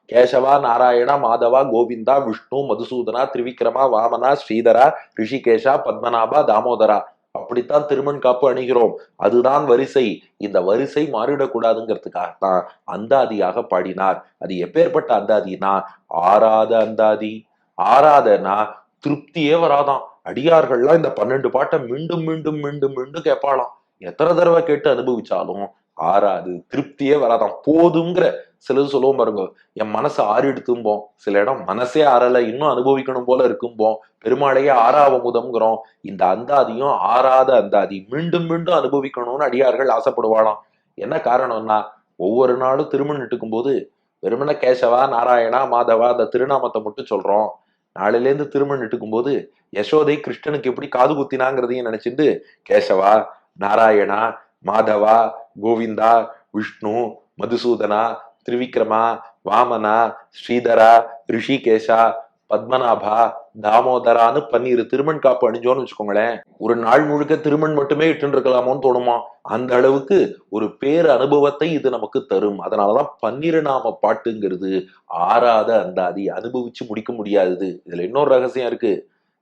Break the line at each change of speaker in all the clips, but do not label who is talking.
கேசவா, நாராயணா, மாதவா, கோவிந்தா, விஷ்ணு, மதுசூதனா, திரிவிக்ரமா, வாமனா, ஸ்ரீதரா, ரிஷிகேஷா, பத்மநாபா, தாமோதரா, அப்படித்தான் திருமண் காப்பு அணிகிறோம். அதுதான் வரிசை. இந்த வரிசை மாறிடக்கூடாதுங்கிறதுக்காகத்தான் அந்தாதியாக பாடினார். அது எப்பேற்பட்ட அந்தாதினா ஆறாத அந்தாதி. ஆறாதனா திருப்தியே வராதாம். அடியார்கள்லாம் இந்த 12 பாட்டை மீண்டும் மீண்டும் மீண்டும் மீண்டும் கேட்பாளாம். எத்தனை தடவை கேட்டு அனுபவிச்சாலும் ஆறாது, திருப்தியே வராதாம். போதுங்கிற சிலது சொல்லுவோம் பாருங்க, என் மனசு ஆறிடுத்தும்போம். சில இடம் மனசே ஆறல, இன்னும் அனுபவிக்கணும் போல இருக்கும்போம். பெருமாளையே ஆறாவமுதம்ங்கிறோம். இந்த அந்தாதியும் ஆறாத அந்தாதி, மீண்டும் மீண்டும் அனுபவிக்கணும்னு அடியார்கள் ஆசைப்படுவாளாம். என்ன காரணம்னா, ஒவ்வொரு நாளும் திருமணம் இட்டுக்கும் போது வெறுமன கேசவா, நாராயணா, மாதவா அந்த திருநாமத்தை மட்டும் சொல்றோம். நாளில இருந்து திருமணம் இட்டுக்கும் போது யசோதை கிருஷ்ணனுக்கு எப்படி காது குத்தினாங்கிறதையும் நினைச்சிட்டு கேசவா, நாராயணா, மாதவா, கோவிந்தா, விஷ்ணு, மதுசூதனா, திரிவிக்ரமா, வாமனா, ஸ்ரீதரா, ரிஷிகேஷா, பத்மநாபா, தாமோதரான்னு 12 திருமண் காப்பு அணிஞ்சோன்னு வச்சுக்கோங்களேன். ஒரு நாள் முழுக்க திருமண் மட்டுமே இட்டு இருக்கலாமோன்னு தோணுமா. அந்த அளவுக்கு ஒரு பேர் அனுபவத்தை இது நமக்கு தரும். அதனாலதான் 12 நாம பாட்டுங்கிறது ஆறாத அந்தாதி, அனுபவிச்சு முடிக்க முடியாதது. இதுல இன்னொரு ரகசியம் இருக்கு.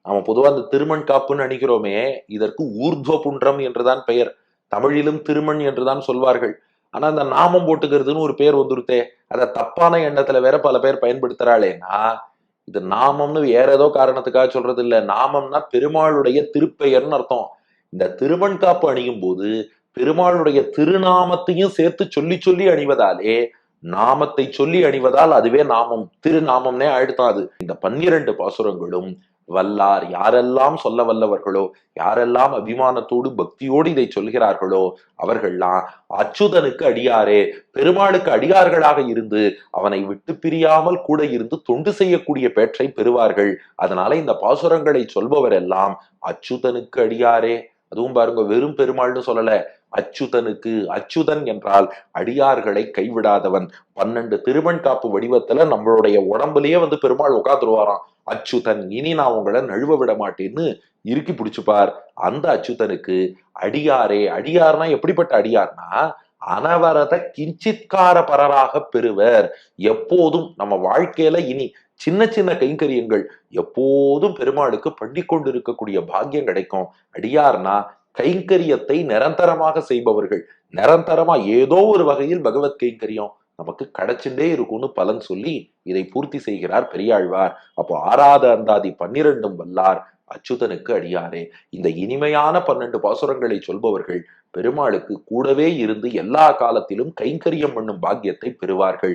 நாம பொதுவா அந்த திருமண் காப்புன்னு நினைக்கிறோமே, இதற்கு ஊர்துவ புன்றம் என்றுதான் பெயர். தமிழிலும் திருமண் என்றுதான் சொல்வார்கள். ஆனா அந்த நாமம் போட்டுக்கிறதுன்னு ஒரு பேர் வந்துருத்தே, அத தப்பான எண்ணத்துல வேற பல பேர் பயன்படுத்துறாளேனா, இது நாமம்னு வேற ஏதோ காரணத்துக்காக சொல்றது இல்ல. நாமம்னா பெருமாளுடைய திருப்பெயர்னு அர்த்தம். இந்த திருமண் காப்பு அணியும் போது பெருமாளுடைய திருநாமத்தையும் சேர்த்து சொல்லி சொல்லி அணிவதாலே, நாமத்தை சொல்லி அணிவதால் அதுவே நாமம், திருநாமம்னே ஆயிடுத்தான் அது. இந்த 12 பாசுரங்களும் வல்லார் யாரெல்லாம் சொல்ல வல்லவர்களோ, யாரெல்லாம் அபிமானத்தோடு பக்தியோடு இதை சொல்கிறார்களோ அவர்கள்லாம் அச்சுதனுக்கு அடியாரே, பெருமாளுக்கு அடியார்களாக இருந்து அவனை விட்டு பிரியாமல் கூட இருந்து தொண்டு செய்யக்கூடிய பேற்றை பெறுவார்கள். அதனால இந்த பாசுரங்களை சொல்பவர் எல்லாம் அச்சுதனுக்கு அடியாரே. அதுவும் பாருங்க, வெறும் பெருமாள்னு சொல்லல, அச்சுதனுக்கு. அச்சுதன் என்றால் அடியார்களை கைவிடாதவன். 12 திருமண் காப்பு வடிவத்துல நம்மளுடைய உடம்புலயே வந்து பெருமாள் உட்காந்துருவாராம். அச்சுதன், இனி நான் உங்களை நழுவ விட மாட்டேன்னு இறுக்கி பிடிச்சுப்பார். அந்த அச்சுதனுக்கு அடியாரே. அடியார்னா எப்படிப்பட்ட அடியார்னா, அனவரத கிஞ்சித்கார பரராக பெறுவர். எப்போதும் நம்ம வாழ்க்கையில இனி சின்ன சின்ன கைங்கரியங்கள் எப்போதும் பெருமாளுக்கு பண்ணி கொண்டு இருக்கக்கூடிய பாக்கியம் கிடைக்கும். அடியார்னா கைங்கரியத்தை நிரந்தரமாக செய்பவர்கள். நிரந்தரமா ஏதோ ஒரு வகையில் பகவத் கைங்கரியம் நமக்கு கிடைச்சுட்டே இருக்கும்னு பலன் சொல்லி இதை பூர்த்தி செய்கிறார் பெரியாழ்வார். அப்போ ஆறாத அந்தாதி 12 வல்லார் அச்சுதனுக்கு அடியாரே. இந்த இனிமையான 12 பாசுரங்களை சொல்பவர்கள் பெருமாளுக்கு கூடவே இருந்து எல்லா காலத்திலும் கைங்கரியம் பண்ணும் பாக்கியத்தை பெறுவார்கள்.